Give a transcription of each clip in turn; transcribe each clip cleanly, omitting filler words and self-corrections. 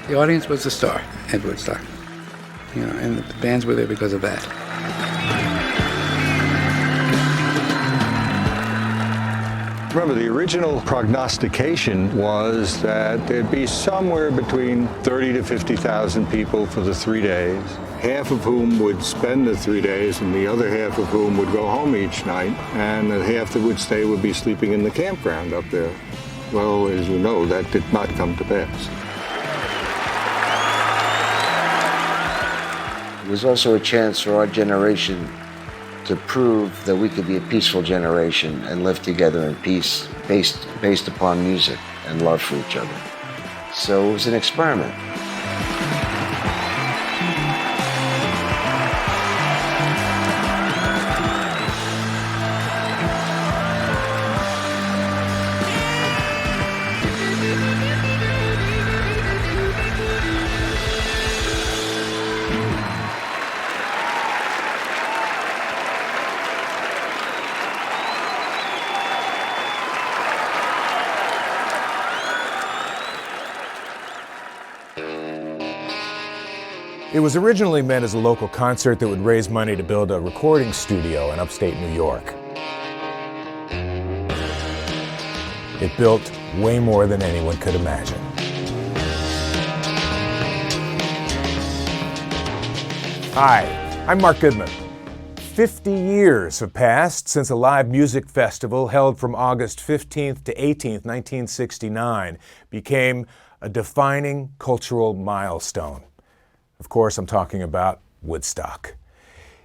The audience was the star at Woodstock, and the bands were there because of that. Remember, the original prognostication was that there'd be somewhere between 30 to 50,000 people for the 3 days, half of whom would spend the 3 days and the other half of whom would go home each night, and the half that would stay would be sleeping in the campground up there. Well, as you know, that did not come to pass. It was also a chance for our generation to prove that we could be a peaceful generation and live together in peace based upon music and love for each other. So it was an experiment. It was originally meant as a local concert that would raise money to build a recording studio in upstate New York. It built way more than anyone could imagine. Hi, I'm Mark Goodman. 50 years have passed since a live music festival held from August 15th to 18th, 1969 became a defining cultural milestone. Of course, I'm talking about Woodstock.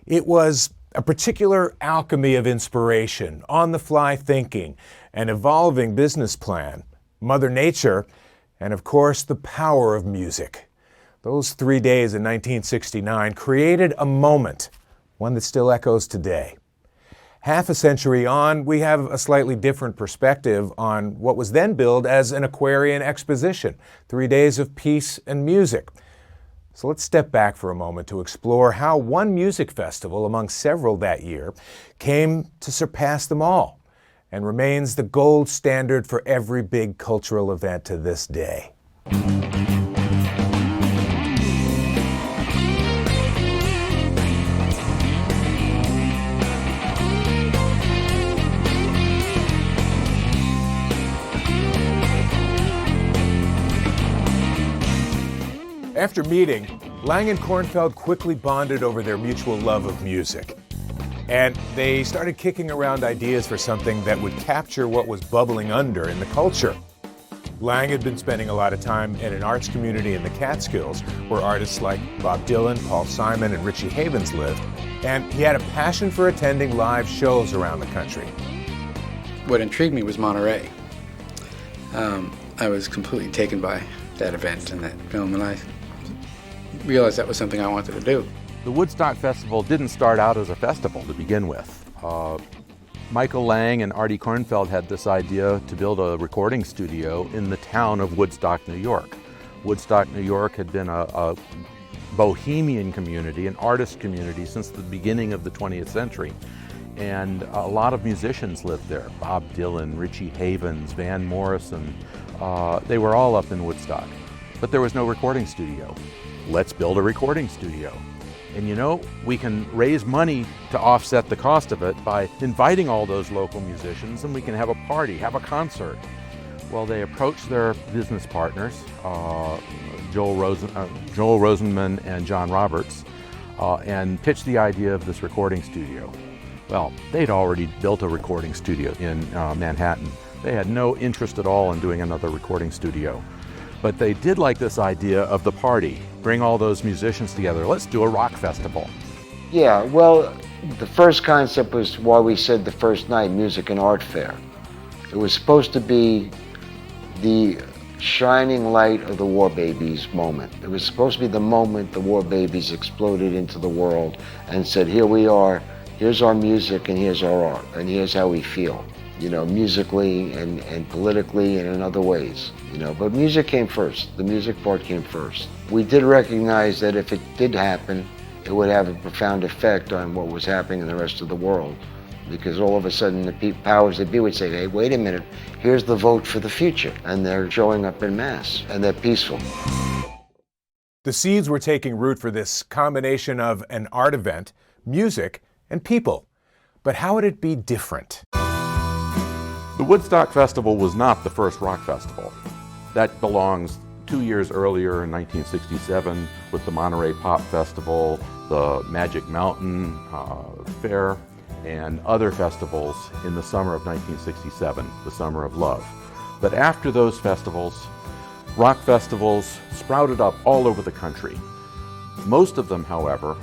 It was a particular alchemy of inspiration, on-the-fly thinking, an evolving business plan, Mother Nature, and of course, the power of music. Those 3 days in 1969 created a moment, one that still echoes today. Half a century on, we have a slightly different perspective on what was then billed as an Aquarian exposition, 3 days of peace and music. So let's step back for a moment to explore how one music festival among several that year came to surpass them all and remains the gold standard for every big cultural event to this day. After meeting, Lang and Kornfeld quickly bonded over their mutual love of music. And they started kicking around ideas for something that would capture what was bubbling under in the culture. Lang had been spending a lot of time in an arts community in the Catskills, where artists like Bob Dylan, Paul Simon, and Richie Havens lived, and he had a passion for attending live shows around the country. What intrigued me was Monterey. I was completely taken by that event and that film, and I realized that was something I wanted to do. The Woodstock Festival didn't start out as a festival to begin with. Michael Lang and Artie Kornfeld had this idea to build a recording studio in the town of Woodstock, New York. Woodstock, New York had been a bohemian community, an artist community since the beginning of the 20th century. And a lot of musicians lived there. Bob Dylan, Richie Havens, Van Morrison, they were all up in Woodstock. But there was no recording studio. Let's build a recording studio. And you know, we can raise money to offset the cost of it by inviting all those local musicians, and we can have a party, have a concert. Well, they approached their business partners, Joel Rosenman and John Roberts, and pitched the idea of this recording studio. Well, they'd already built a recording studio in Manhattan. They had no interest at all in doing another recording studio. But they did like this idea of the party. Bring all those musicians together. Let's do a rock festival. Yeah, well, the first concept was why we said the first night, Music and Art Fair. It was supposed to be the shining light of the War Babies moment. It was supposed to be the moment the War Babies exploded into the world and said, here we are, here's our music and here's our art, and here's how we feel, you know, musically and politically and in other ways, you know. But music came first. The music part came first. We did recognize that if it did happen, it would have a profound effect on what was happening in the rest of the world. Because all of a sudden the powers that be would say, hey, wait a minute, here's the vote for the future. And they're showing up in mass, and they're peaceful. The seeds were taking root for this combination of an art event, music, and people. But how would it be different? The Woodstock Festival was not the first rock festival. That belongs 2 years earlier in 1967 with the Monterey Pop Festival, the Magic Mountain Fair, and other festivals in the summer of 1967, the Summer of Love. But after those festivals, rock festivals sprouted up all over the country. Most of them, however,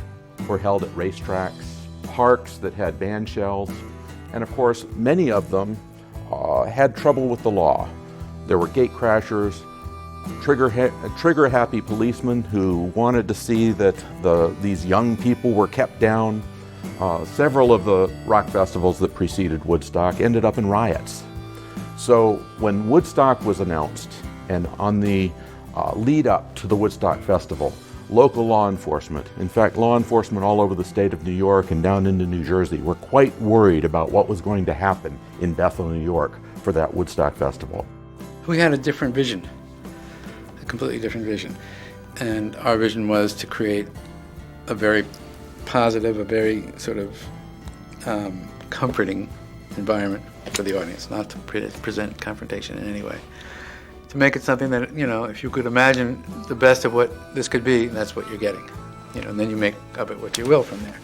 were held at racetracks, parks that had band shells, and of course, many of them had trouble with the law. There were gate crashers, trigger-happy policemen who wanted to see that these young people were kept down. Several of the rock festivals that preceded Woodstock ended up in riots. So when Woodstock was announced, and on the lead up to the Woodstock Festival, local law enforcement, in fact law enforcement all over the state of New York and down into New Jersey, were quite worried about what was going to happen in Bethel, New York for that Woodstock Festival. We had a different vision, a completely different vision. And our vision was to create a very positive, a very sort of comforting environment for the audience, not to present confrontation in any way. To make it something that, you know, if you could imagine the best of what this could be, that's what you're getting. You know, and then you make of it what you will from there.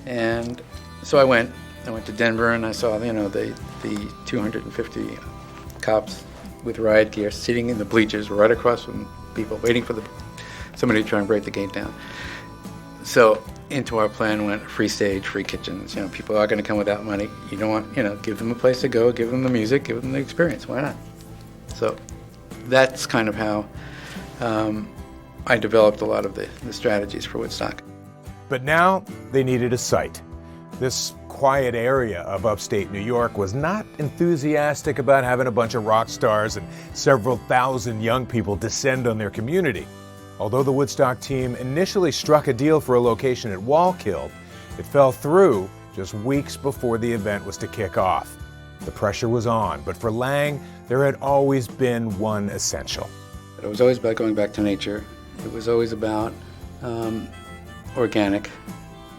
And so I went to Denver and I saw, you know, the 250 cops with riot gear sitting in the bleachers right across from people, waiting for somebody to try and break the gate down. So into our plan went free stage, free kitchens. You know, people are going to come without money. You don't want, you know, give them a place to go, give them the music, give them the experience. Why not? So that's kind of how I developed a lot of the strategies for Woodstock. But now they needed a site. This quiet area of upstate New York was not enthusiastic about having a bunch of rock stars and several thousand young people descend on their community. Although the Woodstock team initially struck a deal for a location at Wallkill, it fell through just weeks before the event was to kick off. The pressure was on, but for Lang, there had always been one essential. It was always about going back to nature. It was always about organic,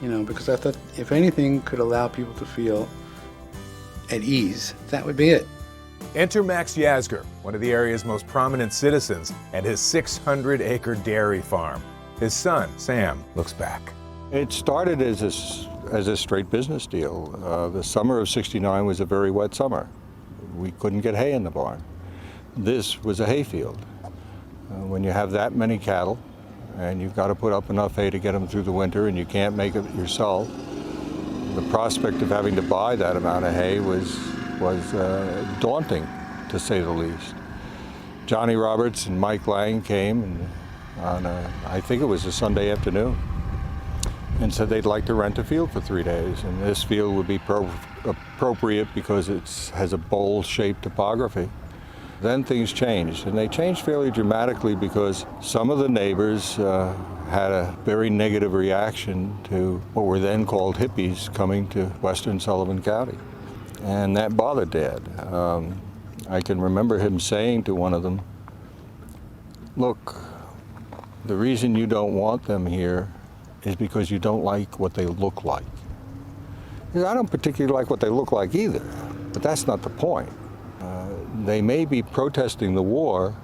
you know, because I thought if anything could allow people to feel at ease, that would be it. Enter Max Yasgur, one of the area's most prominent citizens, and his 600-acre dairy farm. His son, Sam, looks back. It started as a straight business deal. The summer of '69 was a very wet summer. We couldn't get hay in the barn. This was a hayfield. When you have that many cattle, and you've got to put up enough hay to get them through the winter, and you can't make it yourself, the prospect of having to buy that amount of hay was daunting, to say the least. Johnny Roberts and Mike Lang came on I think it was a Sunday afternoon, and said they'd like to rent a field for 3 days, and this field would be appropriate because it has a bowl-shaped topography. Then things changed, and they changed fairly dramatically because some of the neighbors had a very negative reaction to what were then called hippies coming to western Sullivan County. And that bothered Dad. I can remember him saying to one of them, look, the reason you don't want them here is because you don't like what they look like. I don't particularly like what they look like either, but that's not the point. They may be protesting the war,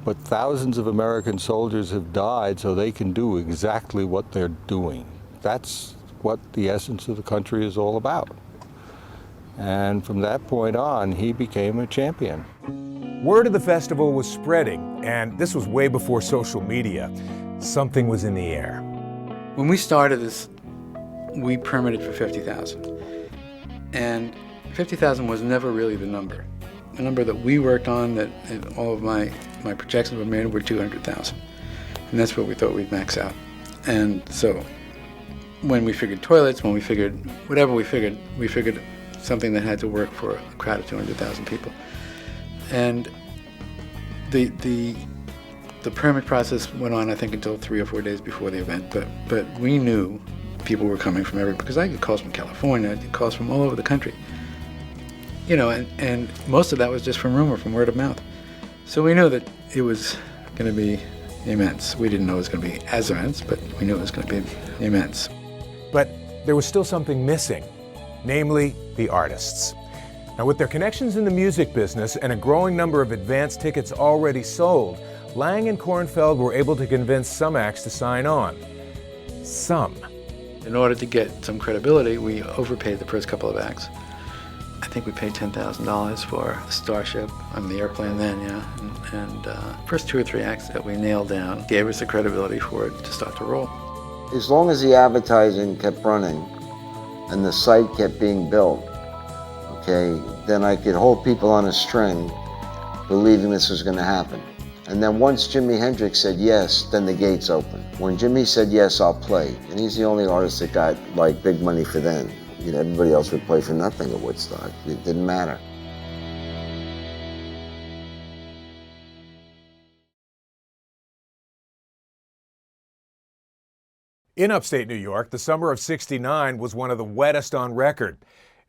but thousands of American soldiers have died so they can do exactly what they're doing. That's what the essence of the country is all about. And from that point on, he became a champion. Word of the festival was spreading, and this was way before social media. Something was in the air. When we started this, we permitted for 50,000. And 50,000 was never really the number. The number that we worked on, that all of my projections were made, were 200,000. And that's what we thought we'd max out. And so when we figured toilets, when we figured whatever we figured something that had to work for a crowd of 200,000 people. And the permit process went on, I think, until 3 or 4 days before the event. But we knew people were coming from everywhere, because I get calls from California, I get calls from all over the country. You know, and most of that was just from rumor, from word of mouth. So we knew that it was going to be immense. We didn't know it was going to be as immense, but we knew it was going to be immense. But there was still something missing, namely the artists. Now, with their connections in the music business and a growing number of advance tickets already sold, Lang and Kornfeld were able to convince some acts to sign on. Some. In order to get some credibility, we overpaid the first couple of acts. I think we paid $10,000 for Starship, the airplane then, yeah. And first 2 or 3 acts that we nailed down gave us the credibility for it to start to roll. As long as the advertising kept running and the site kept being built, okay, then I could hold people on a string believing this was going to happen. And then once Jimi Hendrix said yes, then the gates opened. When Jimi said yes, I'll play. And he's the only artist that got like big money for then. You know, everybody else would play for nothing at Woodstock. It didn't matter. In upstate New York, the summer of '69 was one of the wettest on record.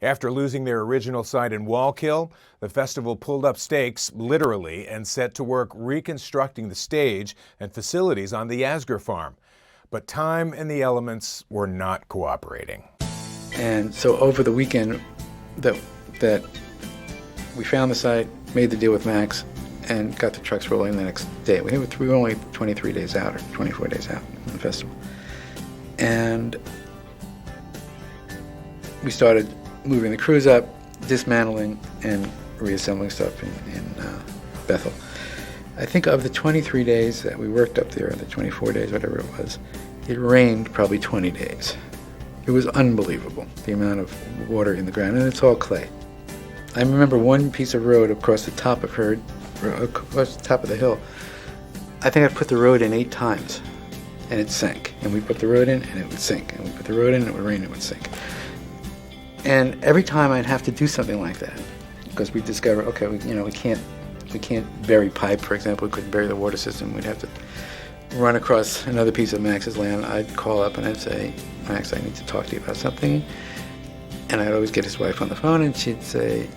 After losing their original site in Wallkill, the festival pulled up stakes, literally, and set to work reconstructing the stage and facilities on the Asger farm. But time and the elements were not cooperating. And so over the weekend that we found the site, made the deal with Max, and got the trucks rolling the next day. We were only 23 days out or 24 days out from the festival. And we started moving the crews up, dismantling and reassembling stuff in Bethel. I think of the 23 days that we worked up there, the 24 days, whatever it was, it rained probably 20 days. It was unbelievable, the amount of water in the ground, and it's all clay. I remember one piece of road across the top of the hill. I think I put the road in 8 times, and it sank. And we put the road in, and it would sink. And we put the road in, and it would rain, and it would sink. And every time I'd have to do something like that, because we discovered, okay, we can't bury pipe, for example. We couldn't bury the water system. We'd have to run across another piece of Max's land. I'd call up and I'd say, Max, I need to talk to you about something. And I'd always get his wife on the phone, and she'd say,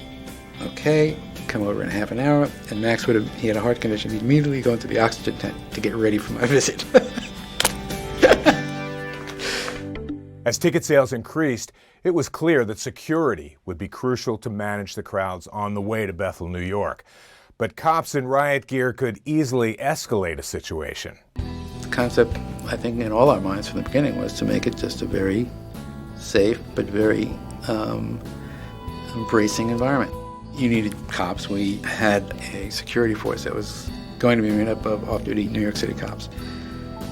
okay, come over in half an hour. And Max he had a heart condition. He'd immediately go into the oxygen tent to get ready for my visit. As ticket sales increased, it was clear that security would be crucial to manage the crowds on the way to Bethel, New York. But cops in riot gear could easily escalate a situation. The concept, I think, in all our minds from the beginning was to make it just a very safe but very embracing environment. You needed cops. We had a security force that was going to be made up of off-duty New York City cops.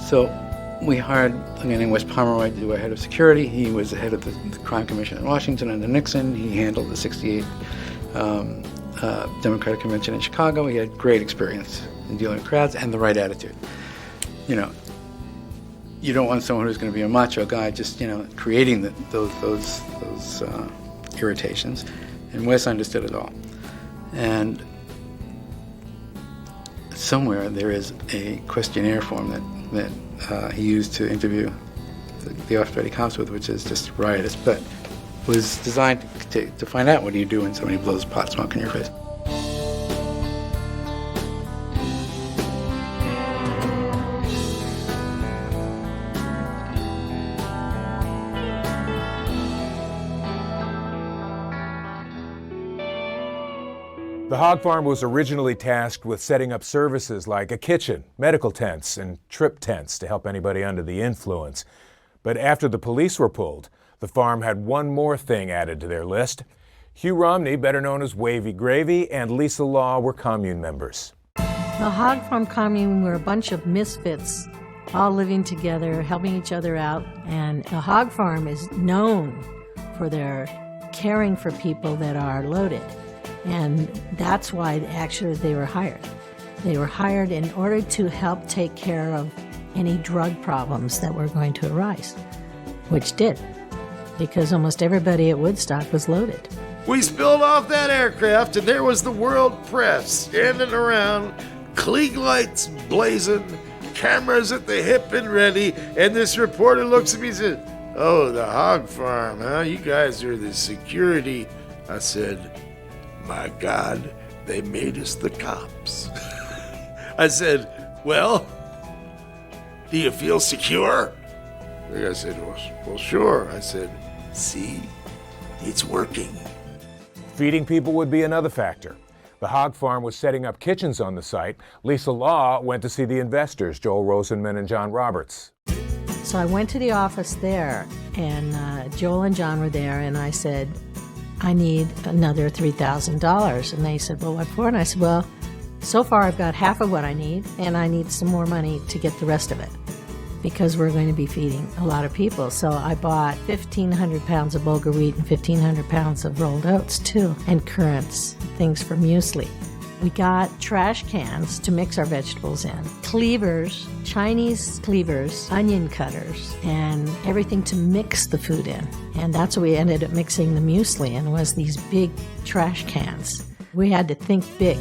So we hired a guy named Wes Pomeroy to do our head of security. He was the head of the Crime Commission in Washington under Nixon. He handled the '68 Democratic Convention in Chicago. He had great experience in dealing with crowds and the right attitude. You know, you don't want someone who's going to be a macho guy just, creating those irritations. And Wes understood it all. And somewhere there is a questionnaire form that he used to interview the off-duty cops with, which is just riotous, but was designed to find out what do you do when somebody blows pot smoke in your face. The hog farm was originally tasked with setting up services like a kitchen, medical tents, and trip tents to help anybody under the influence. But after the police were pulled, the farm had one more thing added to their list. Hugh Romney, better known as Wavy Gravy, and Lisa Law were commune members. The hog farm commune were a bunch of misfits, all living together, helping each other out. And the hog farm is known for their caring for people that are loaded. And that's why actually they were hired. They were hired in order to help take care of any drug problems that were going to arise, which did, because almost everybody at Woodstock was loaded. We spilled off that aircraft, and there was the world press standing around, Klieg lights blazing, cameras at the hip and ready, and this reporter looks at me and says, "Oh, the hog farm, huh? You guys are the security." I said, "My God, they made us the cops." I said, "Well, do you feel secure?" The guy said, well, sure. I said, "See, it's working." Feeding people would be another factor. The hog farm was setting up kitchens on the site. Lisa Law went to see the investors, Joel Rosenman and John Roberts. So I went to the office there, and Joel and John were there, and I said, "I need another $3,000. And they said, "Well, what for?" And I said, "Well, so far I've got half of what I need, and I need some more money to get the rest of it, because we're going to be feeding a lot of people." So I bought 1,500 pounds of bulgur wheat and 1,500 pounds of rolled oats too, and currants, things for muesli. We got trash cans to mix our vegetables in, cleavers, Chinese cleavers, onion cutters, and everything to mix the food in. And that's what we ended up mixing the muesli in, was these big trash cans. We had to think big.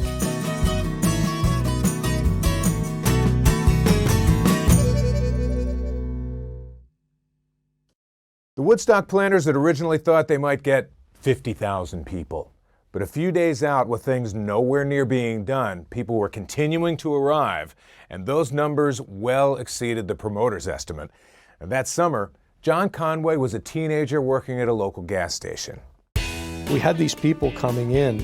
The Woodstock planners had originally thought they might get 50,000 people. But a few days out, with things nowhere near being done, people were continuing to arrive, and those numbers well exceeded the promoter's estimate. And that summer, John Conway was a teenager working at a local gas station. We had these people coming in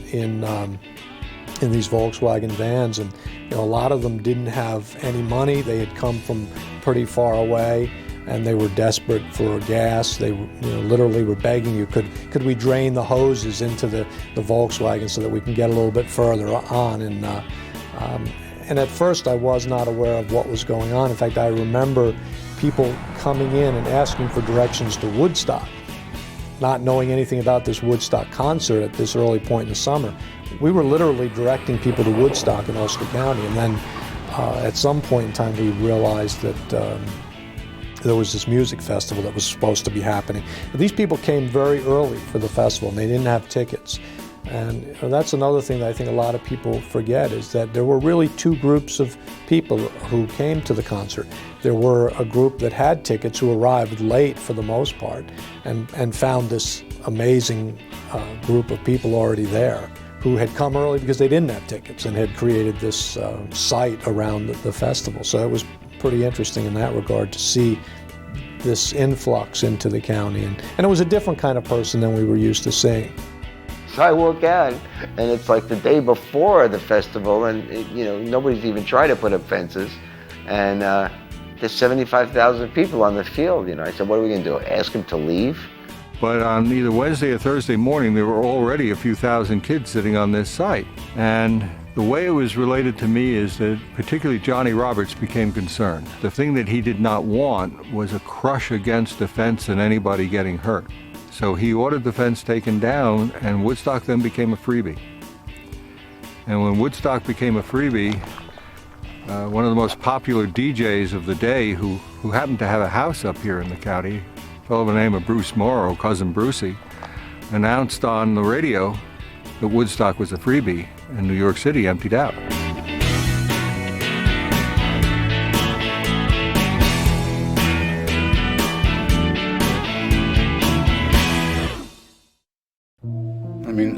these Volkswagen vans, and a lot of them didn't have any money. They had come from pretty far away, and they were desperate for gas. They literally were begging you, could we drain the hoses into the Volkswagen so that we can get a little bit further on? And at first I was not aware of what was going on. In fact, I remember people coming in and asking for directions to Woodstock, not knowing anything about this Woodstock concert at this early point in the summer. We were literally directing people to Woodstock in Ulster County, and then at some point in time we realized that there was this music festival that was supposed to be happening. But these people came very early for the festival, and they didn't have tickets. And that's another thing that I think a lot of people forget, is that there were really two groups of people who came to the concert. There were a group that had tickets who arrived late for the most part, and found this amazing group of people already there who had come early because they didn't have tickets and had created this site around the festival. So it was pretty interesting in that regard to see this influx into the county. And it was a different kind of person than we were used to seeing. So I walk out, and it's like the day before the festival, and nobody's even tried to put up fences, and there's 75,000 people on the field. I said, what are we going to do? Ask them to leave? But on either Wednesday or Thursday morning, there were already a few thousand kids sitting on this site. And the way it was related to me is that particularly Johnny Roberts became concerned. The thing that he did not want was a crush against the fence and anybody getting hurt. So he ordered the fence taken down, and Woodstock then became a freebie. And when Woodstock became a freebie, one of the most popular DJs of the day, who happened to have a house up here in the county, a fellow by the name of Bruce Morrow, Cousin Brucey, announced on the radio that Woodstock was a freebie, and New York City emptied out.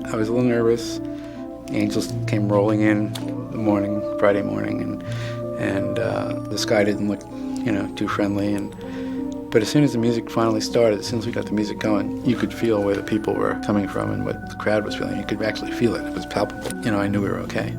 I was a little nervous. Angels came rolling in the morning, Friday morning, and the sky didn't look, too friendly. But as soon as the music finally started, as soon as we got the music going, you could feel where the people were coming from and what the crowd was feeling. You could actually feel it. It was palpable. I knew we were okay.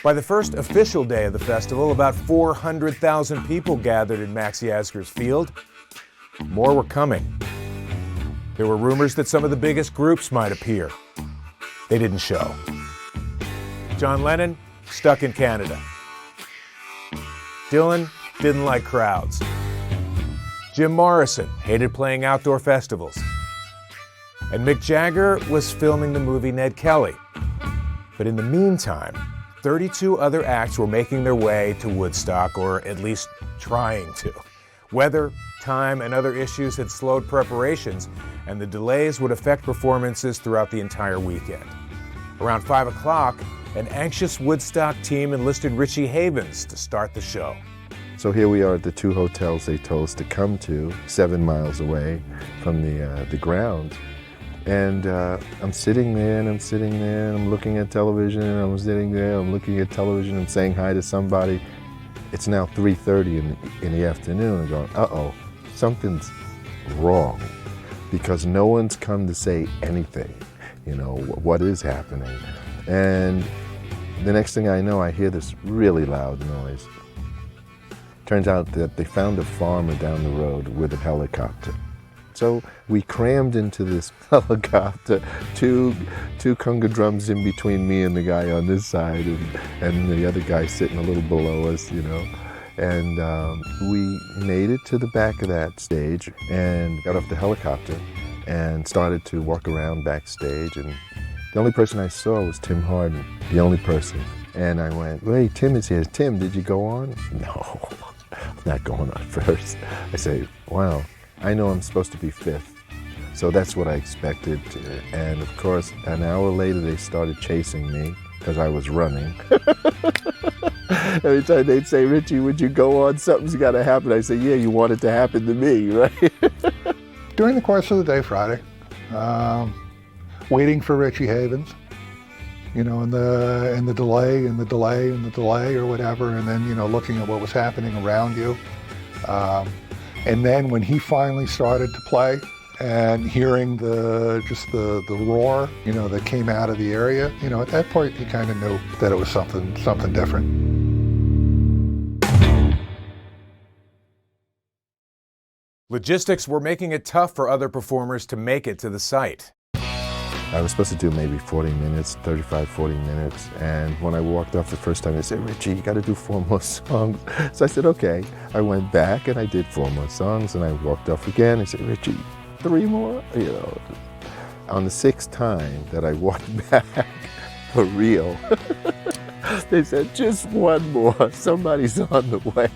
By the first official day of the festival, about 400,000 people gathered in Max Yasgur's field. More were coming. There were rumors that some of the biggest groups might appear. They didn't show. John Lennon, stuck in Canada. Dylan didn't like crowds. Jim Morrison hated playing outdoor festivals. And Mick Jagger was filming the movie Ned Kelly. But in the meantime, 32 other acts were making their way to Woodstock, or at least trying to. Weather, time, and other issues had slowed preparations, and the delays would affect performances throughout the entire weekend. Around 5 o'clock, an anxious Woodstock team enlisted Richie Havens to start the show. So here we are at the 2 hotels they told us to come to, 7 miles away from the ground. And I'm sitting there, and I'm looking at television, and I'm sitting there, I'm looking at television, I'm saying hi to somebody. It's now 3:30 in the afternoon. I'm going, uh-oh, something's wrong, because no one's come to say anything, you know, what is happening. And the next thing I know, I hear this really loud noise. Turns out that they found a farmer down the road with a helicopter. So we crammed into this helicopter, two conga drums in between me and the guy on this side, and the other guy sitting a little below us, you know. And we made it to the back of that stage and got off the helicopter and started to walk around backstage. And the only person I saw was Tim Hardin, the only person. And I went, "Hey, Tim is here. Tim, did you go on?" "No, I'm not going on first." I say, "Wow. I know I'm supposed to be 5th, so that's what I expected." And of course, an hour later, they started chasing me because I was running. Every time they'd say, "Richie, would you go on? Something's got to happen." I say, "Yeah, you want it to happen to me, right?" During the course of the day Friday, waiting for Richie Havens, you know, and the delay or whatever, and then, you know, looking at what was happening around you. And then when he finally started to play and hearing the roar, you know, that came out of the area, you know, at that point you kind of knew that it was something different. Logistics were making it tough for other performers to make it to the site. I was supposed to do maybe 40 minutes, 35, 40 minutes. And when I walked off the first time, they said, "Richie, you got to do 4 more songs." So I said, okay. I went back and I did 4 more songs, and I walked off again. They said, "Richie, 3 more?" You know, on the 6th time that I walked back for real, they said, "Just 1 more. Somebody's on the way."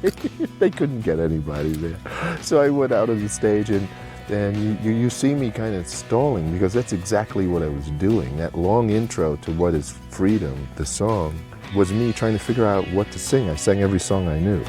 They couldn't get anybody there. So I went out of the stage, and you see me kind of stalling, because that's exactly what I was doing. That long intro to What is Freedom, the song, was me trying to figure out what to sing. I sang every song I knew.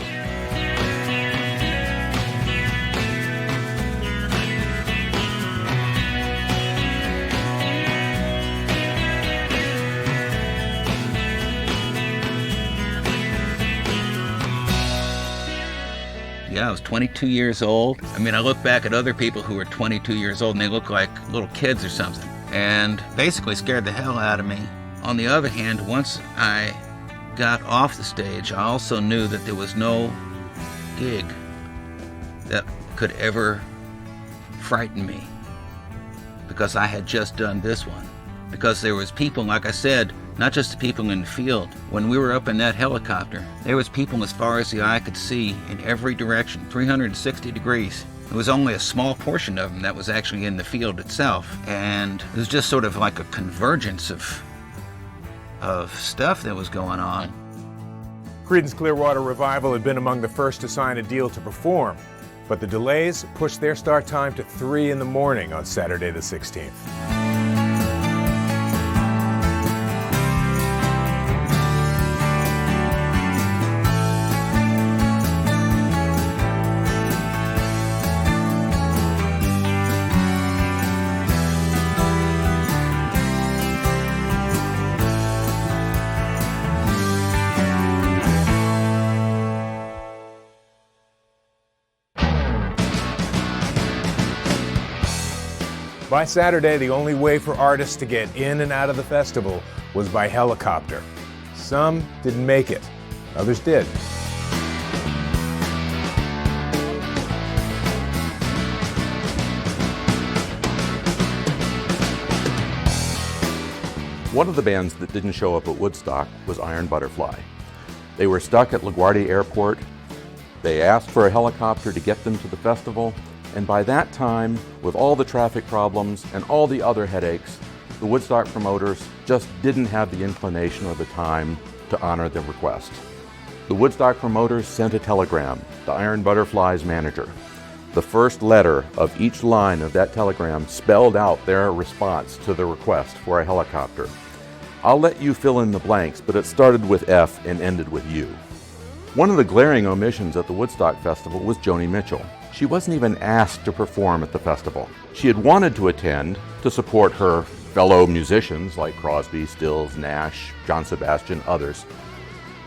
Yeah, I was 22 years old. I mean, I look back at other people who were 22 years old and they look like little kids or something, and basically scared the hell out of me. On the other hand, once I got off the stage, I also knew that there was no gig that could ever frighten me, because I had just done this one. Because there was people, like I said, not just the people in the field. When we were up in that helicopter, there was people as far as the eye could see in every direction, 360 degrees. It was only a small portion of them that was actually in the field itself. And it was just sort of like a convergence of stuff that was going on. Creedence Clearwater Revival had been among the first to sign a deal to perform, but the delays pushed their start time to 3 in the morning on Saturday the 16th. By Saturday, the only way for artists to get in and out of the festival was by helicopter. Some didn't make it, others did. One of the bands that didn't show up at Woodstock was Iron Butterfly. They were stuck at LaGuardia Airport. They asked for a helicopter to get them to the festival, and by that time, with all the traffic problems and all the other headaches, the Woodstock promoters just didn't have the inclination or the time to honor their request. The Woodstock promoters sent a telegram to Iron Butterfly's manager. The first letter of each line of that telegram spelled out their response to the request for a helicopter. I'll let you fill in the blanks, but it started with F and ended with U. One of the glaring omissions at the Woodstock Festival was Joni Mitchell. She wasn't even asked to perform at the festival. She had wanted to attend to support her fellow musicians like Crosby, Stills, Nash, John Sebastian, others.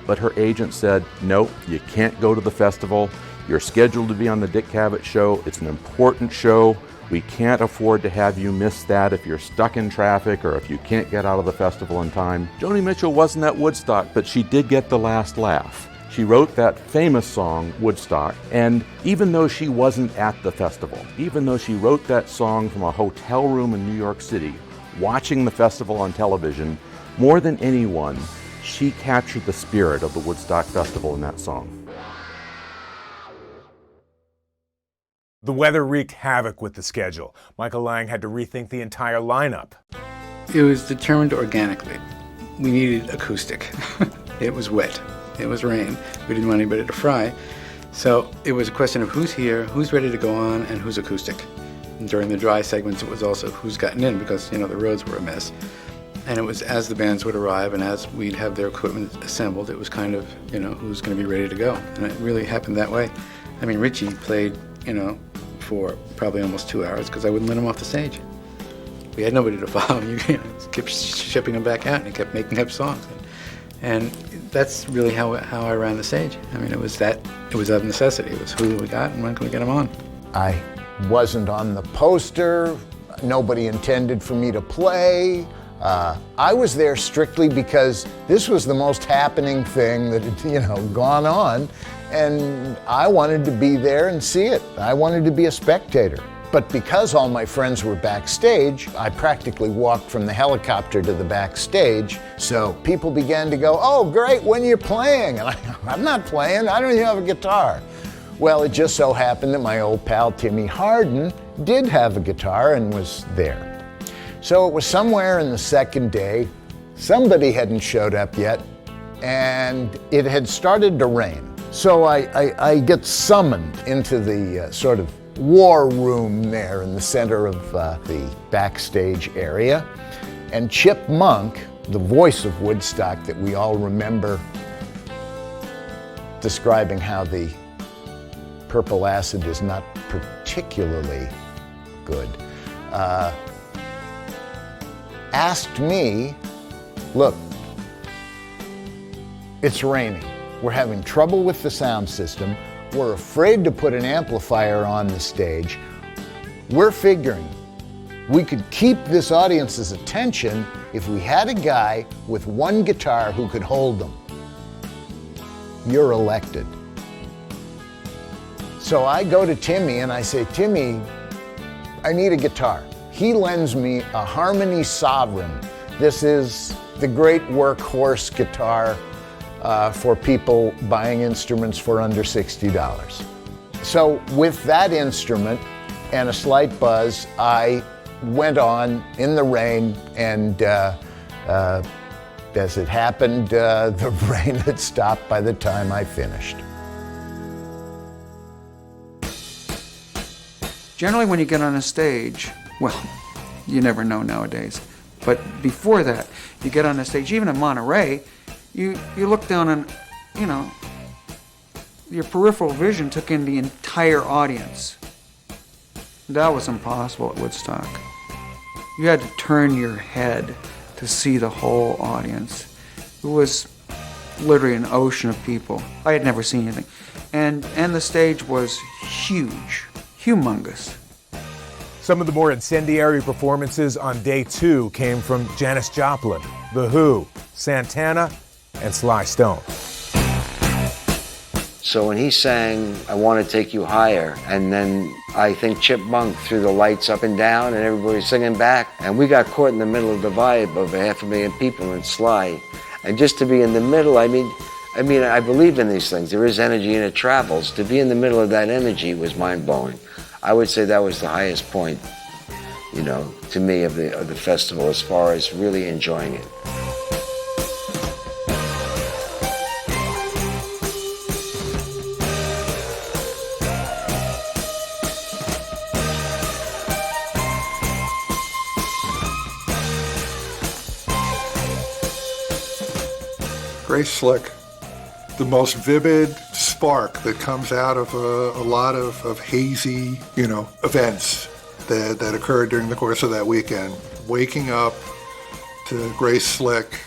But her agent said, no, you can't go to the festival. You're scheduled to be on the Dick Cavett show. It's an important show. We can't afford to have you miss that if you're stuck in traffic or if you can't get out of the festival in time. Joni Mitchell wasn't at Woodstock, but she did get the last laugh. She wrote that famous song, Woodstock, and even though she wasn't at the festival, even though she wrote that song from a hotel room in New York City, watching the festival on television, more than anyone, she captured the spirit of the Woodstock Festival in that song. The weather wreaked havoc with the schedule. Michael Lang had to rethink the entire lineup. It was determined organically. We needed acoustic. It was wet. It was rain. We didn't want anybody to fry. So it was a question of who's here, who's ready to go on, and who's acoustic. And during the dry segments, it was also who's gotten in because, the roads were a mess. And it was as the bands would arrive and as we'd have their equipment assembled, it was kind of, who's going to be ready to go. And it really happened that way. I mean, Richie played, for probably almost 2 hours because I wouldn't let him off the stage. We had nobody to follow. You kept shipping him back out and he kept making up songs. And that's really how I ran the stage. I mean, it was of necessity. It was who we got and when can we get them on. I wasn't on the poster. Nobody intended for me to play. I was there strictly because this was the most happening thing that had, gone on, and I wanted to be there and see it. I wanted to be a spectator. But because all my friends were backstage, I practically walked from the helicopter to the backstage, so people began to go, oh, great, when are you playing? And I'm not playing, I don't even have a guitar. Well, it just so happened that my old pal Timmy Harden did have a guitar and was there. So it was somewhere in the second day, somebody hadn't showed up yet, and it had started to rain. So I get summoned into the sort of war room there in the center of the backstage area. And Chip Monk, the voice of Woodstock that we all remember, describing how the purple acid is not particularly good, asked me, look, it's raining. We're having trouble with the sound system. We're afraid to put an amplifier on the stage. We're figuring we could keep this audience's attention if we had a guy with one guitar who could hold them. You're elected. So I go to Timmy and I say, Timmy, I need a guitar. He lends me a Harmony Sovereign. This is the great workhorse guitar for people buying instruments for under $60. So with that instrument and a slight buzz, I went on in the rain, and as it happened, the rain had stopped by the time I finished. Generally, when you get on a stage, well, you never know nowadays, but before that, you get on a stage, even in Monterey, you look down and, your peripheral vision took in the entire audience. That was impossible at Woodstock. You had to turn your head to see the whole audience. It was literally an ocean of people. I had never seen anything. And the stage was huge, humongous. Some of the more incendiary performances on day 2 came from Janis Joplin, The Who, Santana, and Sly Stone. So when he sang, I Want to Take You Higher, and then I think Chipmunk threw the lights up and down and everybody was singing back, and we got caught in the middle of the vibe of 500,000 people in Sly. And just to be in the middle, I mean, I believe in these things. There is energy and it travels. To be in the middle of that energy was mind-blowing. I would say that was the highest point, you know, to me of the festival as far as really enjoying it. Grace Slick, the most vivid spark that comes out of a lot of hazy, you know, events that occurred during the course of that weekend. Waking up to Grace Slick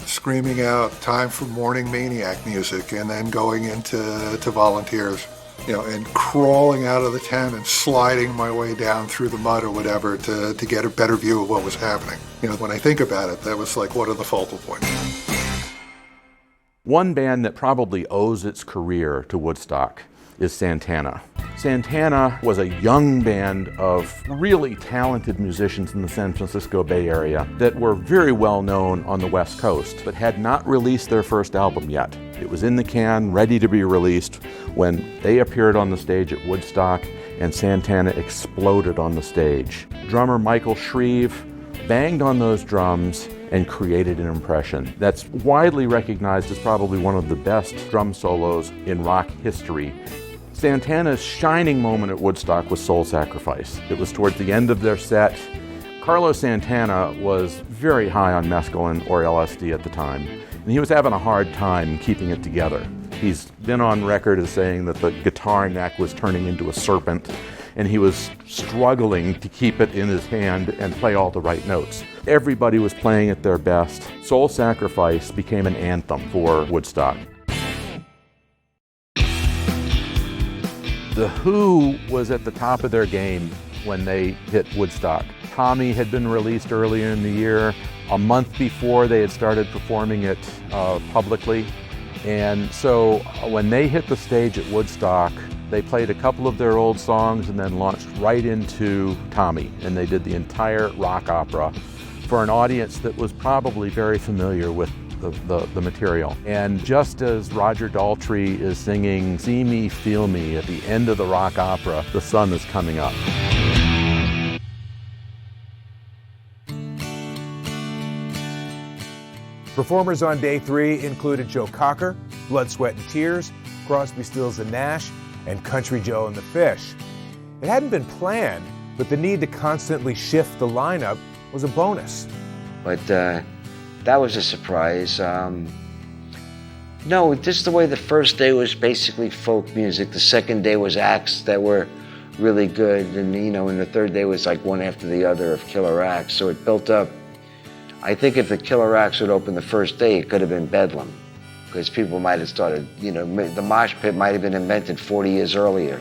screaming out time for morning maniac music and then going into volunteers, you know, and crawling out of the tent and sliding my way down through the mud or whatever to get a better view of what was happening. You know, when I think about it, that was like one of the focal points. One band that probably owes its career to Woodstock is Santana. Santana was a young band of really talented musicians in the San Francisco Bay Area that were very well known on the West Coast, but had not released their first album yet. It was in the can, ready to be released, when they appeared on the stage at Woodstock and Santana exploded on the stage. Drummer Michael Shreve banged on those drums and created an impression that's widely recognized as probably one of the best drum solos in rock history. Santana's shining moment at Woodstock was Soul Sacrifice. It was towards the end of their set. Carlos Santana was very high on mescaline or LSD at the time, and he was having a hard time keeping it together. He's been on record as saying that the guitar neck was turning into a serpent, and he was struggling to keep it in his hand and play all the right notes. Everybody was playing at their best. Soul Sacrifice became an anthem for Woodstock. The Who was at the top of their game when they hit Woodstock. Tommy had been released earlier in the year. A month before, they had started performing it publicly. And so when they hit the stage at Woodstock, they played a couple of their old songs and then launched right into Tommy. And they did the entire rock opera for an audience that was probably very familiar with the material. And just as Roger Daltrey is singing "See Me, Feel Me" at the end of the rock opera, the sun is coming up. Performers on day 3 included Joe Cocker, Blood, Sweat and Tears, Crosby, Stills and Nash, and Country Joe and the Fish. It hadn't been planned, but the need to constantly shift the lineup was a bonus. But that was a surprise. No, just the way the first day was basically folk music. The second day was acts that were really good, and and the third day was like one after the other of killer acts. So it built up. I think if the killer acts would open the first day, it could have been bedlam, because people might have started. The mosh pit might have been invented 40 years earlier.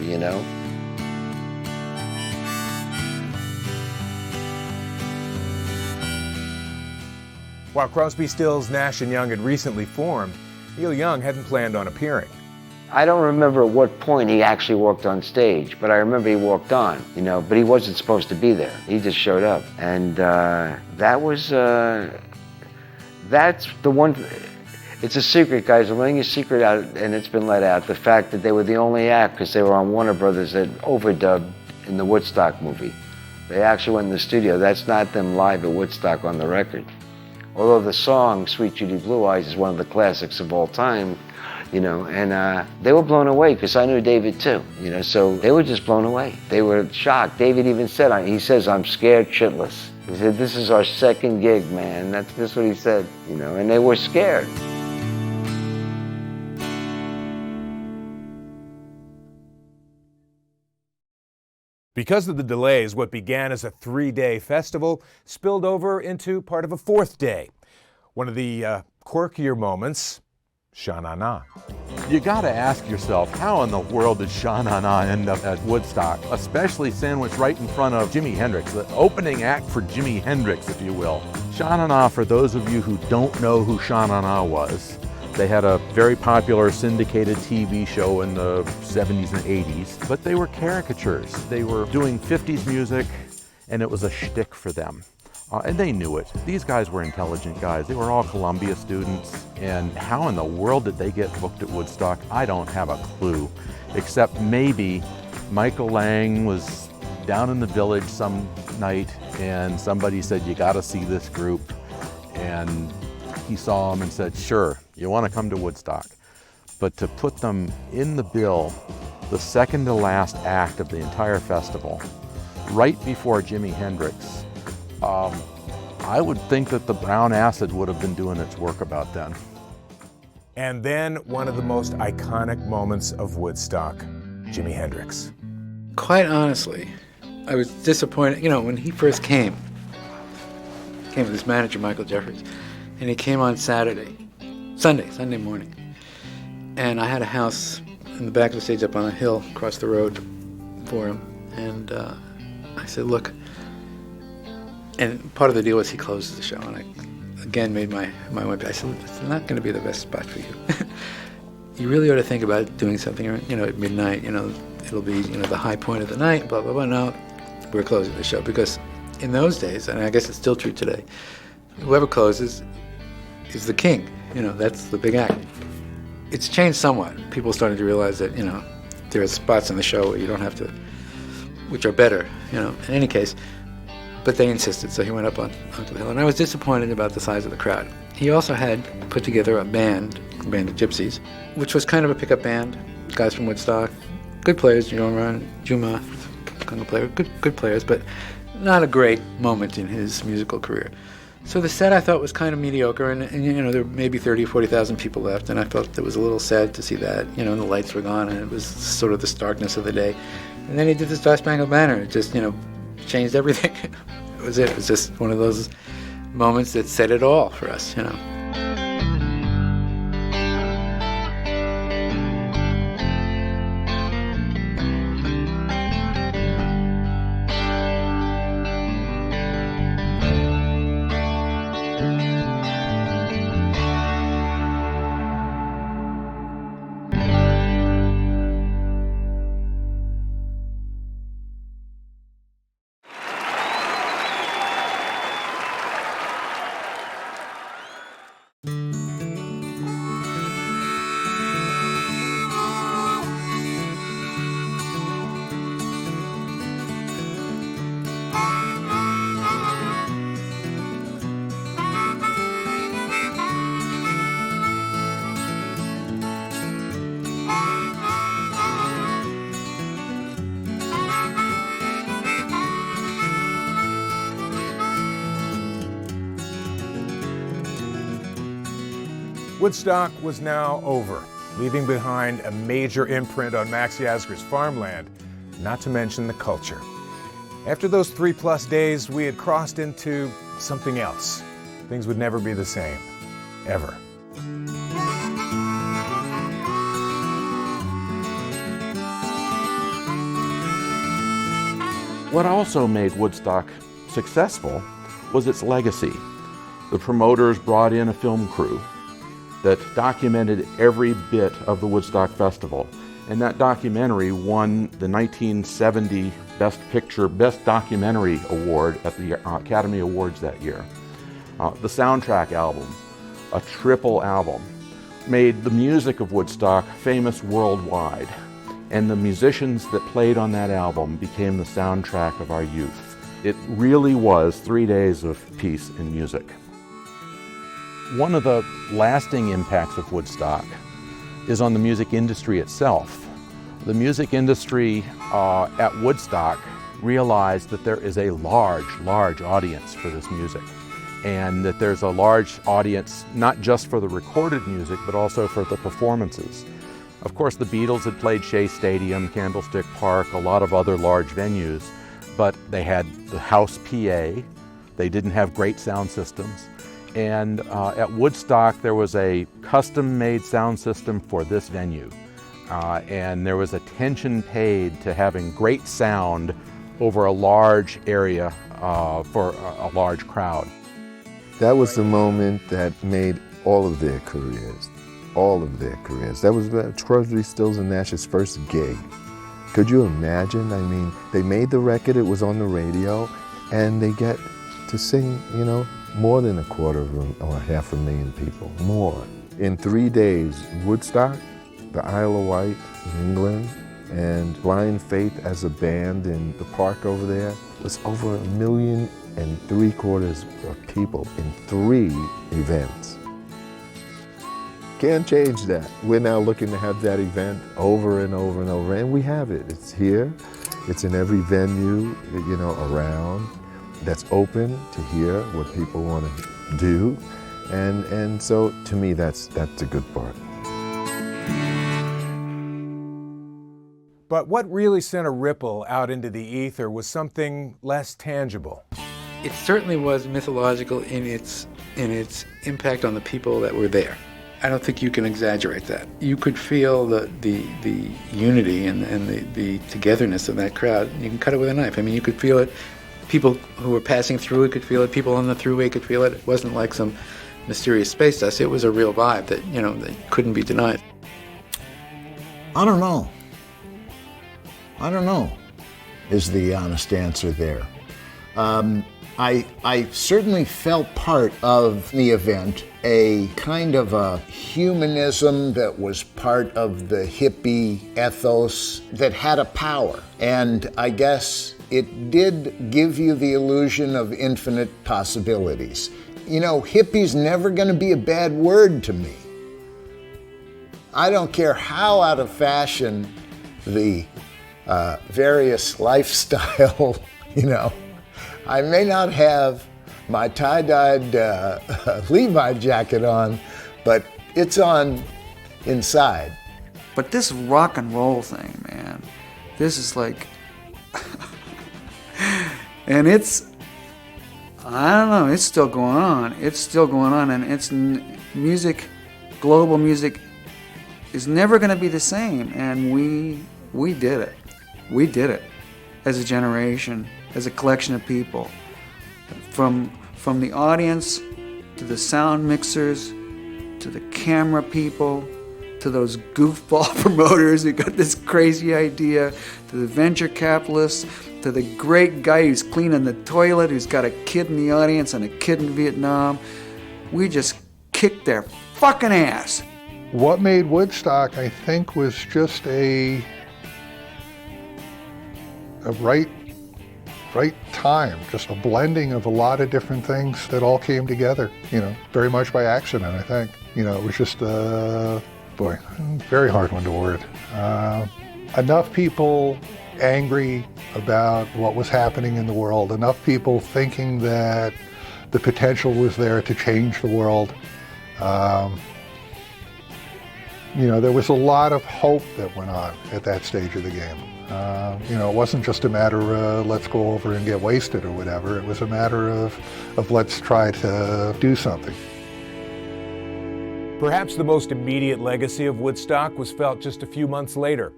While Crosby, Stills, Nash and Young had recently formed, Neil Young hadn't planned on appearing. I don't remember at what point he actually walked on stage, but I remember he walked on, but he wasn't supposed to be there. He just showed up. And that's the one, it's a secret, guys. I'm letting a secret out, and it's been let out. The fact that they were the only act, because they were on Warner Brothers, that overdubbed in the Woodstock movie. They actually went in the studio. That's not them live at Woodstock on the record. Although the song Sweet Judy Blue Eyes is one of the classics of all time, and they were blown away, because I knew David too, so they were just blown away. They were shocked. David even said, he says, "I'm scared shitless." He said, "This is our second gig, man." That's what he said, and they were scared. Because of the delays, what began as a 3-day festival spilled over into part of a 4th day. One of the quirkier moments, Sha-Na-Na. You got to ask yourself, how in the world did Sha-Na-Na end up at Woodstock, especially sandwiched right in front of Jimi Hendrix, the opening act for Jimi Hendrix, if you will. Sha-Na-Na, for those of you who don't know who Sha-Na-Na was, they had a very popular syndicated TV show in the 70s and 80s, but they were caricatures. They were doing 50s music, and it was a shtick for them. And they knew it. These guys were intelligent guys. They were all Columbia students. And how in the world did they get booked at Woodstock? I don't have a clue, except maybe Michael Lang was down in the village some night and somebody said, you gotta see this group. And he saw them and said, sure, you wanna come to Woodstock. But to put them in the bill, the second to last act of the entire festival, right before Jimi Hendrix, I would think that the brown acid would have been doing its work about then. And then one of the most iconic moments of Woodstock, Jimi Hendrix. Quite honestly, I was disappointed. You know, when he first came with his manager, Michael Jeffries, and he came on Sunday morning. And I had a house in the back of the stage up on a hill across the road for him. And I said, look, and part of the deal was he closes the show, and I again made my way. I said, it's not going to be the best spot for you. You really ought to think about doing something, you know, at midnight. You know, it'll be, you know, the high point of the night. Blah blah blah. No, we're closing the show because in those days, and I guess it's still true today, whoever closes is the king. You know, that's the big act. It's changed somewhat. People started to realize that, you know, there are spots in the show where you don't have to, which are better. You know, in any case. But they insisted, so he went up onto the hill. And I was disappointed about the size of the crowd. He also had put together a band of gypsies, which was kind of a pickup band, guys from Woodstock, good players, Juma, conga player, good players, but not a great moment in his musical career. So the set I thought was kind of mediocre, and you know, there were maybe 30 or 40,000 people left, and I felt it was a little sad to see that, you know, and the lights were gone, and it was sort of the starkness of the day. And then he did the Star Spangled Banner. It just, you know, changed everything. It was just one of those moments that said it all for us, you know. Woodstock was now over, leaving behind a major imprint on Max Yasgur's farmland, not to mention the culture. After those 3+ days, we had crossed into something else. Things would never be the same, ever. What also made Woodstock successful was its legacy. The promoters brought in a film crew that documented every bit of the Woodstock Festival. And that documentary won the 1970 Best Documentary Award at the Academy Awards that year. The soundtrack album, a triple album, made the music of Woodstock famous worldwide. And the musicians that played on that album became the soundtrack of our youth. It really was 3 days of peace and music. One of the lasting impacts of Woodstock is on the music industry itself. The music industry at Woodstock realized that there is a large audience for this music, and that there's a large audience not just for the recorded music, but also for the performances. Of course, the Beatles had played Shea Stadium, Candlestick Park, a lot of other large venues, but they had the house PA, they didn't have great sound systems, And at Woodstock, there was a custom-made sound system for this venue. And there was attention paid to having great sound over a large area for a large crowd. That was the moment that made all of their careers. All of their careers. That was Crosby, Stills and Nash's first gig. Could you imagine? I mean, they made the record, it was on the radio, and they get to sing, you know, more than 250,000 or 500,000 people, more. In 3 days, Woodstock, the Isle of Wight in England, and Blind Faith as a band in the park over there was over 1.75 million of people in 3 events. Can't change that. We're now looking to have that event over and over and over, and we have it. It's here, it's in every venue, you know, around, that's open to hear what people want to do, and so to me that's a good part. But what really sent a ripple out into the ether was something less tangible. It certainly was mythological in its impact on the people that were there. I don't think you can exaggerate that. You could feel the unity and the togetherness of that crowd. You can cut it with a knife. I mean, you could feel it. People who were passing through it could feel it. People on the thruway could feel it. It wasn't like some mysterious space dust. It was a real vibe that, you know, that couldn't be denied. I don't know is the honest answer there. I certainly felt part of the event, a kind of a humanism that was part of the hippie ethos that had a power. And I guess it did give you the illusion of infinite possibilities. You know, hippie's never going to be a bad word to me. I don't care how out of fashion the various lifestyle, you know. I may not have my tie-dyed Levi jacket on, but it's on inside. But this rock and roll thing, man, this is like, and it's, I don't know, it's still going on. It's still going on, and it's music, global music is never going to be the same, and we did it. We did it as a generation, as a collection of people. From the audience, to the sound mixers, to the camera people, to those goofball promoters who got this crazy idea, to the venture capitalists, to the great guy who's cleaning the toilet, who's got a kid in the audience and a kid in Vietnam. We just kicked their fucking ass. What made Woodstock, I think, was just a right time, just a blending of a lot of different things that all came together, you know, very much by accident, I think. You know, it was just, very hard one to word. Enough people angry about what was happening in the world, enough people thinking that the potential was there to change the world. You know, there was a lot of hope that went on at that stage of the game. You know, it wasn't just a matter of let's go over and get wasted or whatever. It was a matter of let's try to do something. Perhaps the most immediate legacy of Woodstock was felt just a few months later.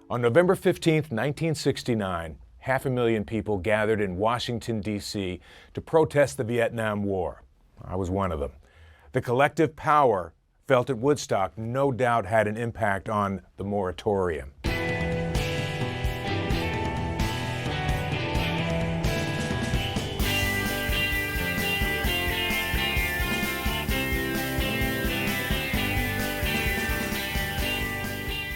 On November 15th, 1969, 500,000 people gathered in Washington, D.C. to protest the Vietnam War. I was one of them. The collective power felt at Woodstock no doubt had an impact on the moratorium.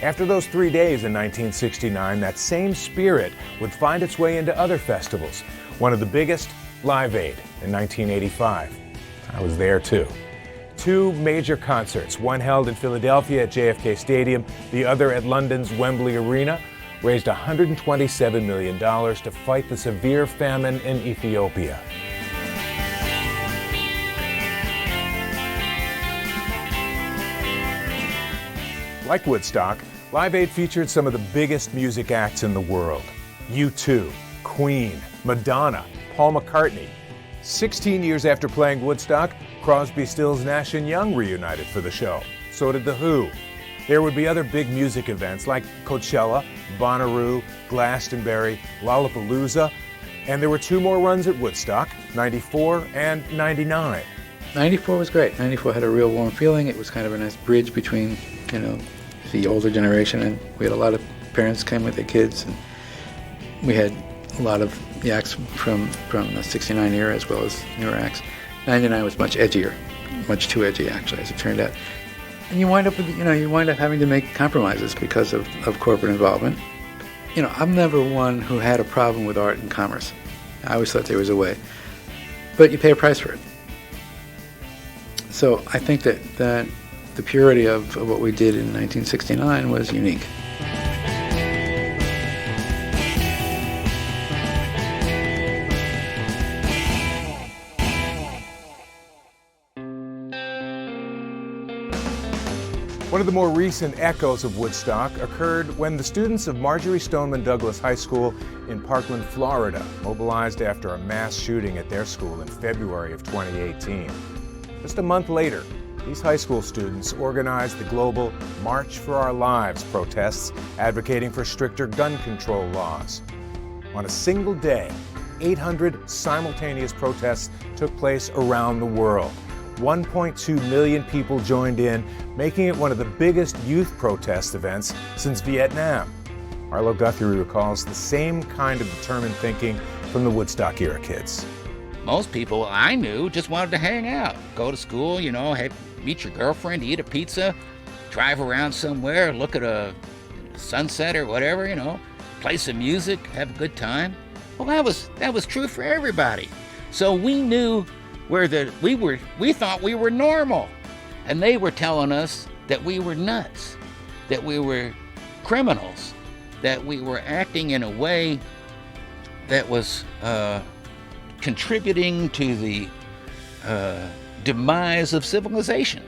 After those 3 days in 1969, that same spirit would find its way into other festivals. One of the biggest, Live Aid, in 1985. I was there too. 2 major concerts, one held in Philadelphia at JFK Stadium, the other at London's Wembley Arena, raised $127 million to fight the severe famine in Ethiopia. Like Woodstock, Live Aid featured some of the biggest music acts in the world. U2, Queen, Madonna, Paul McCartney. 16 years after playing Woodstock, Crosby, Stills, Nash & Young reunited for the show. So did The Who. There would be other big music events like Coachella, Bonnaroo, Glastonbury, Lollapalooza, and there were 2 more runs at Woodstock, 94 and 99. 94 was great. 94 had a real warm feeling. It was kind of a nice bridge between, the older generation, and we had a lot of parents came with their kids, and we had a lot of the acts from the 69 era as well as newer acts. 99 was much edgier, much too edgy actually, as it turned out. And you wind up with, you wind up having to make compromises because of corporate involvement. I'm never one who had a problem with art and commerce. I always thought there was a way. But you pay a price for it. So I think that the purity of what we did in 1969 was unique. One of the more recent echoes of Woodstock occurred when the students of Marjorie Stoneman Douglas High School in Parkland, Florida, mobilized after a mass shooting at their school in February of 2018. Just a month later, these high school students organized the global March for Our Lives protests advocating for stricter gun control laws. On a single day, 800 simultaneous protests took place around the world. 1.2 million people joined in, making it one of the biggest youth protest events since Vietnam. Arlo Guthrie recalls the same kind of determined thinking from the Woodstock era kids. Most people I knew just wanted to hang out, go to school, meet your girlfriend, eat a pizza, drive around somewhere, look at a sunset or whatever, play some music, have a good time. Well, that was true for everybody. So we knew we thought we were normal, and they were telling us that we were nuts, that we were criminals, that we were acting in a way that was contributing to the demise of civilization.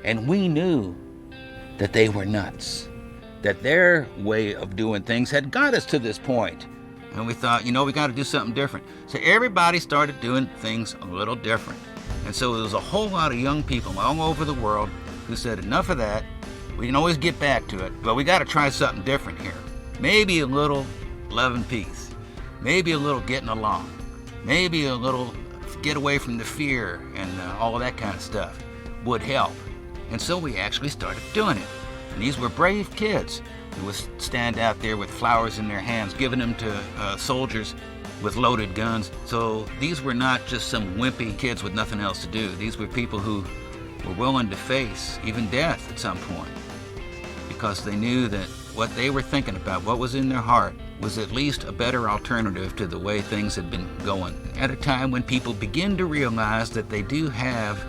And we knew that they were nuts, that their way of doing things had got us to this point. And we thought, we got to do something different. So everybody started doing things a little different. And so there was a whole lot of young people all over the world who said, enough of that. We can always get back to it, but we got to try something different here. Maybe a little love and peace. Maybe a little getting along. Maybe a little get away from the fear and all of that kind of stuff would help. And so we actually started doing it. And these were brave kids who would stand out there with flowers in their hands, giving them to soldiers with loaded guns. So these were not just some wimpy kids with nothing else to do. These were people who were willing to face even death at some point, because they knew that what they were thinking about, what was in their heart, was at least a better alternative to the way things had been going. At a time when people begin to realize that they do have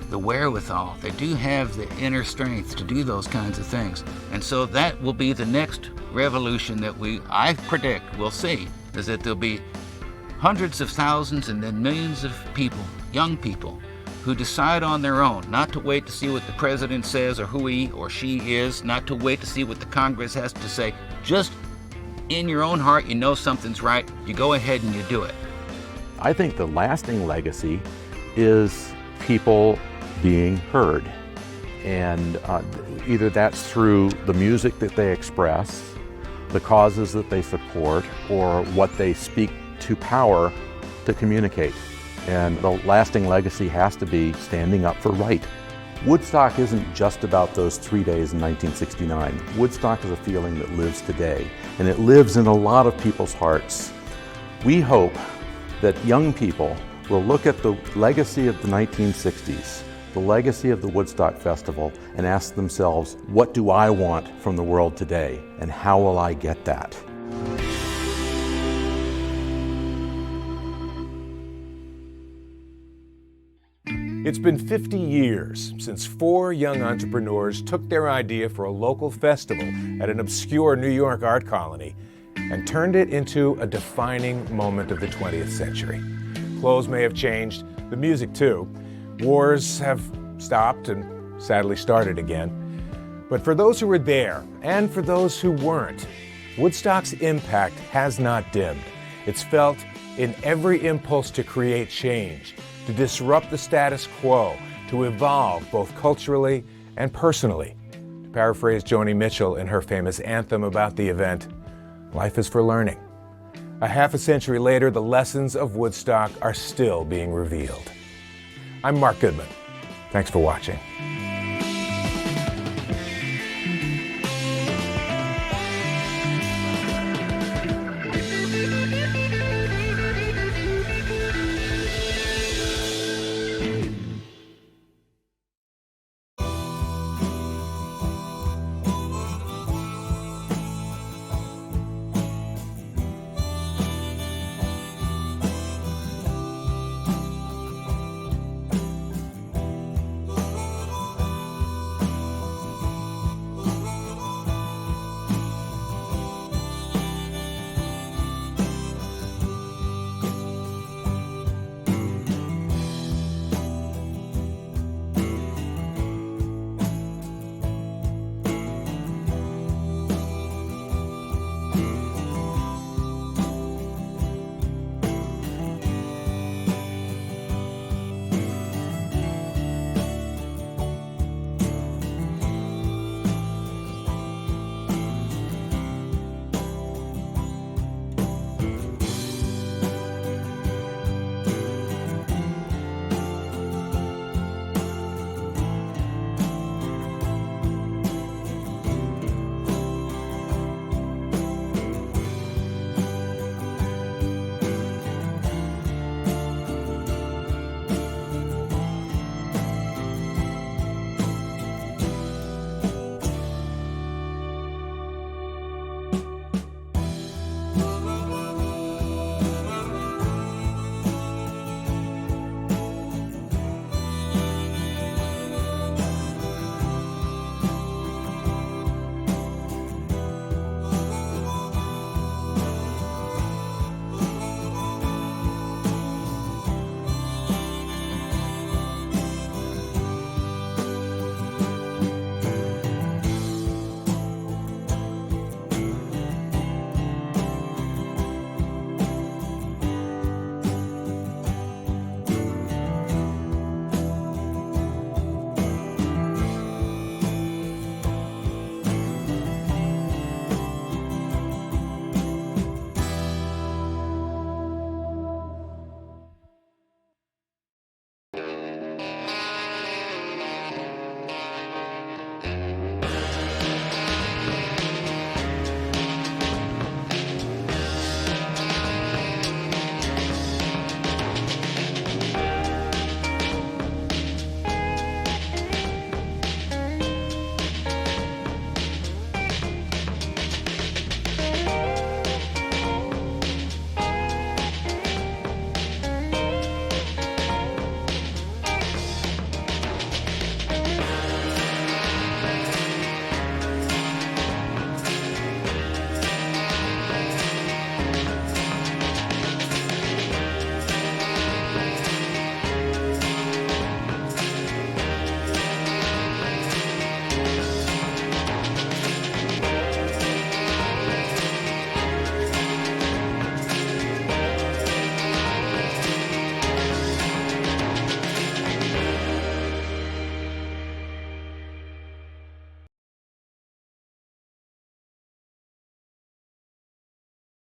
the wherewithal, they do have the inner strength to do those kinds of things. And so that will be the next revolution that I predict we'll see, is that there'll be hundreds of thousands and then millions of people, young people, who decide on their own, not to wait to see what the president says or who he or she is, not to wait to see what the Congress has to say. Just in your own heart, you know something's right, you go ahead and you do it. I think the lasting legacy is people being heard. And either that's through the music that they express, the causes that they support, or what they speak to power to communicate. And the lasting legacy has to be standing up for right. Woodstock isn't just about those 3 days in 1969. Woodstock is a feeling that lives today, and it lives in a lot of people's hearts. We hope that young people will look at the legacy of the 1960s, the legacy of the Woodstock Festival, and ask themselves, what do I want from the world today, and how will I get that? It's been 50 years since 4 young entrepreneurs took their idea for a local festival at an obscure New York art colony and turned it into a defining moment of the 20th century. Clothes may have changed, the music too. Wars have stopped and sadly started again. But for those who were there, and for those who weren't, Woodstock's impact has not dimmed. It's felt in every impulse to create change, to disrupt the status quo, to evolve both culturally and personally. To paraphrase Joni Mitchell in her famous anthem about the event, life is for learning. A half a century later, the lessons of Woodstock are still being revealed. I'm Mark Goodman. Thanks for watching.